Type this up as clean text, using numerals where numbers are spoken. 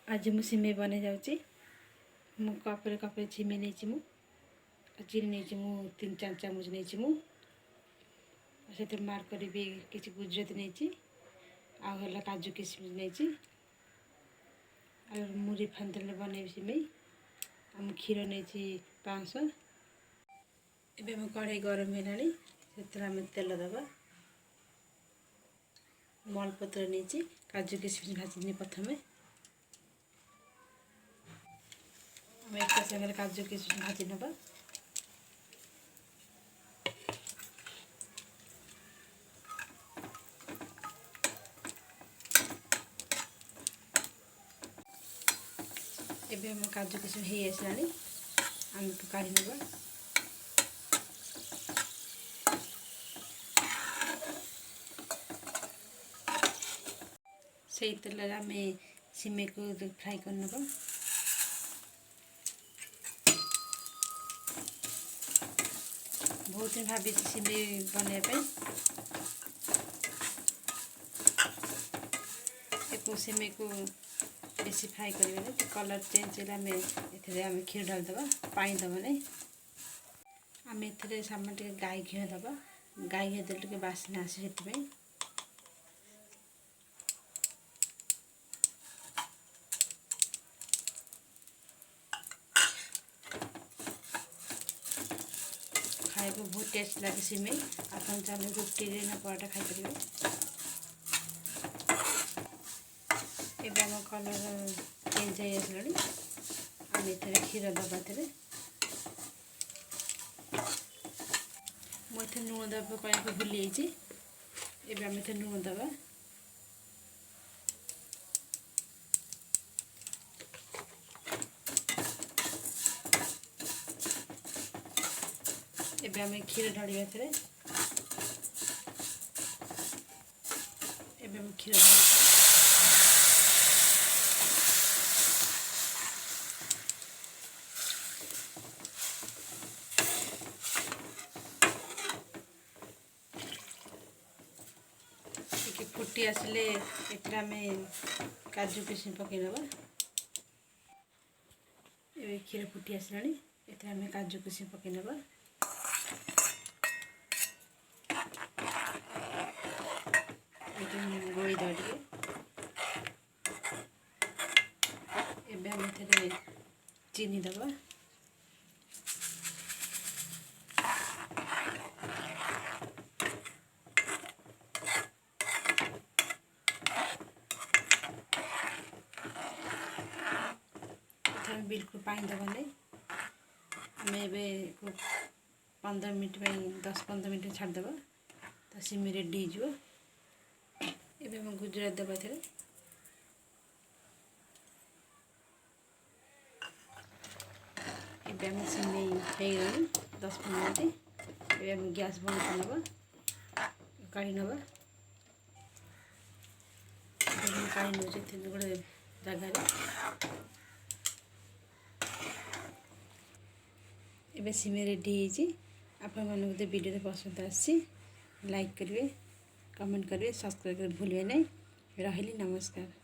आज मु सिमेई बने जाऊँगी। मु कपे कपे सिमेई नहीं मु चीनी नहीं मु 3-4 चामच नहीं मु से मार्क करी किसी गुजराती नहीं आला काजू किशमिश नहीं मु रिफाइन तेल बन सिमेई आम क्षीर नहीं 500। एबे मो कढ़ाई गरम है से तेल दबा मलपत्र नहीं काजू किशमिश भाजी प्रथम आम एक सागर काजू किशमिश भाजी नवा एबे हम काजू किशमिश हो आसलानी आम काढ़ी नवा से तेल आम सिमेई को फ्राई कर नवा बहुत दिन भाभी सिमेई बनवाई सिमेई को बेसी फ्राई करें तो कलर चेंज है आम क्षीर ढाल दबा पानी दबा नहीं आम ए सामान टे गाई घी दबा गाई घी देले टे बासना आसे से खाइबा बहुत टेस्ट लगे सिमेई आप चाहे रुटी ना पराठा खाई पारे। एबे आम कलर चेंज हो आसला आम ए क्षीर दबा मुझे लुण दबा कहना भूली जाइए आम लुण दबा एबे आम क्षीर ढाड़ी एबे आम क्षीर फुटी आसले एमें काजू किशमिश पकई नवा ये क्षीर फुटी आसला आम काजू किशमिश पकई नवा गोली दे एबे आम चीनी दबा बिल्कुल पानी दबा नहीं आम ए 15 मिनट 10-15 मिनट छाड़देबा तो सिमेई रेडी हो एबे हम गुजरात दबा एबे हम सिमेई हो गई 10-15 मिनट एबे हम गैस बंद कर नवा काढ़ी नवा काढ़ी नौ गोटे जगार एबे सिमेई रेडी आपण मानक वीडियो पसंद आसी लाइक करेंगे कमेंट करेंगे सब्सक्राइब कर भूलिए नहीं रही नमस्कार।